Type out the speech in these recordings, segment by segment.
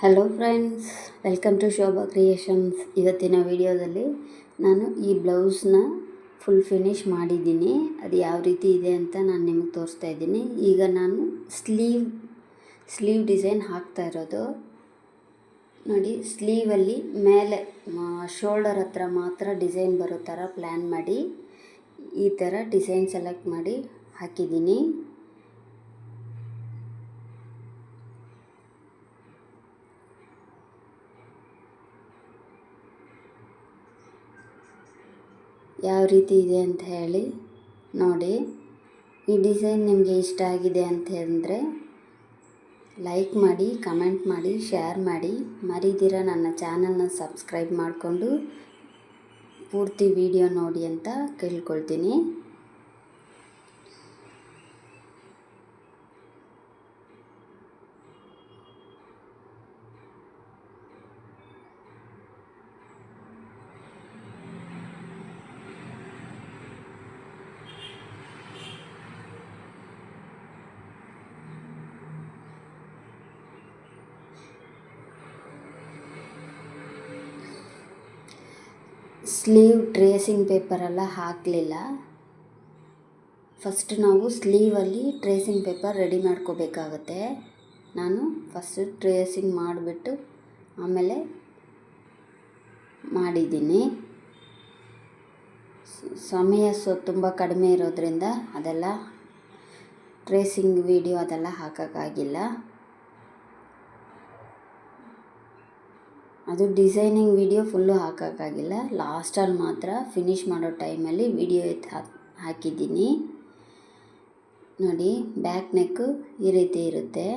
Hello friends, welcome to Shobha creations. ಇವತ್ತಿನ ವಿಡಿಯೋದಲ್ಲಿ ನಾನು ಈ ಬ್ಲೌಸ್ನ ಫುಲ್ ಫಿನಿಶ್ ಮಾಡಿದ್ದೀನಿ. ಅದು ಯಾವ ರೀತಿ ಇದೆ ಅಂತ ನಾನು ನಿಮಗೆ ತೋರಿಸ್ತಾ ಇದ್ದೀನಿ. ಈಗ ನಾನು ಸ್ಲೀವ್ ಡಿಸೈನ್ ಹಾಕ್ತಾ ಇರೋದು ನೋಡಿ. ಸ್ಲೀವಲ್ಲಿ ಮೇಲೆ ಶೋಲ್ಡರ್ ಹತ್ರ ಮಾತ್ರ ಡಿಸೈನ್ ಬರೋ ಥರ ಪ್ಲ್ಯಾನ್ ಮಾಡಿ ಈ ಥರ ಡಿಸೈನ್ ಸೆಲೆಕ್ಟ್ ಮಾಡಿ ಹಾಕಿದ್ದೀನಿ. ಯಾವ ರೀತಿ ಇದೆ ಅಂತ ಹೇಳಿ ನೋಡಿ. ಈ ಡಿಸೈನ್ ನಿಮಗೆ ಇಷ್ಟ ಆಗಿದೆ ಅಂತ ಹೇಳಿದ್ರೆ ಲೈಕ್ ಮಾಡಿ, ಕಮೆಂಟ್ ಮಾಡಿ, ಶೇರ್ ಮಾಡಿ. ಮರಿದಿರ ನನ್ನ ಚಾನಲ್ನ ಸಬ್ಸ್ಕ್ರೈಬ್ ಮಾಡಿಕೊಂಡು ಪೂರ್ತಿ ವಿಡಿಯೋ ನೋಡಿ ಅಂತ ಕೇಳ್ಕೊಳ್ತೀನಿ. ಸ್ಲೀವ್ ಟ್ರೇಸಿಂಗ್ ಪೇಪರೆಲ್ಲ ಹಾಕಲಿಲ್ಲ. ಫಸ್ಟ್ ನಾವು ಸ್ಲೀವಲ್ಲಿ ಟ್ರೇಸಿಂಗ್ ಪೇಪರ್ ರೆಡಿ ಮಾಡ್ಕೋಬೇಕಾಗತ್ತೆ. ನಾನು ಫಸ್ಟ್ ಟ್ರೇಸಿಂಗ್ ಮಾಡಿಬಿಟ್ಟು ಆಮೇಲೆ ಮಾಡಿದ್ದೀನಿ. ಸಮಯ ತುಂಬ ಕಡಿಮೆ ಇರೋದ್ರಿಂದ ಅದೆಲ್ಲ ಟ್ರೇಸಿಂಗ್ ವಿಡಿಯೋ ಅದೆಲ್ಲ ಹಾಕೋಕ್ಕಾಗಿಲ್ಲ. ಅದು ಡಿಸೈನಿಂಗ್ ವಿಡಿಯೋ ಫುಲ್ಲು ಹಾಕೋಕ್ಕಾಗಿಲ್ಲ. ಲಾಸ್ಟಲ್ಲಿ ಮಾತ್ರ ಫಿನಿಷ್ ಮಾಡೋ ಟೈಮಲ್ಲಿ ವಿಡಿಯೋ ಹಾಕಿದ್ದೀನಿ ನೋಡಿ. ಬ್ಯಾಕ್ ನೆಕ್ಕು ಈ ರೀತಿ ಇರುತ್ತೆ.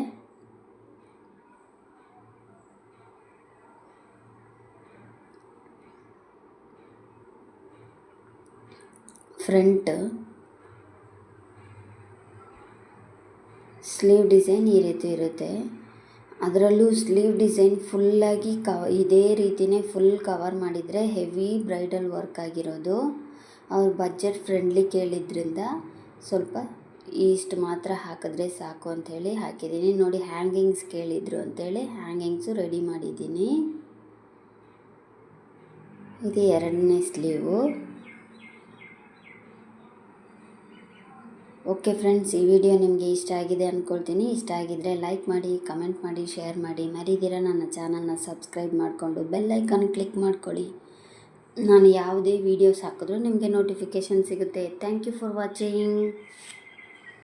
ಫ್ರಂಟ್ ಸ್ಲೀವ್ ಡಿಸೈನ್ ಈ ರೀತಿ ಇರುತ್ತೆ. ಅದರಲ್ಲೂ ಸ್ಲೀವ್ ಡಿಸೈನ್ ಫುಲ್ಲಾಗಿ ಇದೇ ರೀತಿಯೇ ಫುಲ್ ಕವರ್ ಮಾಡಿದರೆ ಹೆವಿ ಬ್ರೈಡಲ್ ವರ್ಕ್ ಆಗಿರೋದು. ಅವ್ರು ಬಜೆಟ್ ಫ್ರೆಂಡ್ಲಿ ಕೇಳಿದ್ರಿಂದ ಸ್ವಲ್ಪ ಇಷ್ಟು ಮಾತ್ರ ಹಾಕಿದ್ರೆ ಸಾಕು ಅಂಥೇಳಿ ಹಾಕಿದ್ದೀನಿ ನೋಡಿ. ಹ್ಯಾಂಗಿಂಗ್ಸ್ ಕೇಳಿದ್ರು ಅಂಥೇಳಿ ಹ್ಯಾಂಗಿಂಗ್ಸು ರೆಡಿ ಮಾಡಿದ್ದೀನಿ. ಇದು ಎರಡನೇ ಸ್ಲೀವು. ಓಕೆ ಫ್ರೆಂಡ್ಸ್, ಈ ವಿಡಿಯೋ ನಿಮಗೆ ಇಷ್ಟ ಆಗಿದೆ ಅಂದ್ಕೊಳ್ತೀನಿ. ಇಷ್ಟ ಆಗಿದ್ದರೆ ಲೈಕ್ ಮಾಡಿ, ಕಮೆಂಟ್ ಮಾಡಿ, ಶೇರ್ ಮಾಡಿ. ಮರಿದಿರ ನನ್ನ ಚಾನಲ್ನ ಸಬ್ಸ್ಕ್ರೈಬ್ ಮಾಡಿಕೊಂಡು ಬೆಲ್ ಐಕಾನ್ ಕ್ಲಿಕ್ ಮಾಡ್ಕೊಳ್ಳಿ. ನಾನು ಯಾವುದೇ ವೀಡಿಯೋಸ್ ಹಾಕಿದ್ರೂ ನಿಮಗೆ ನೋಟಿಫಿಕೇಷನ್ ಸಿಗುತ್ತೆ. Thank you for watching.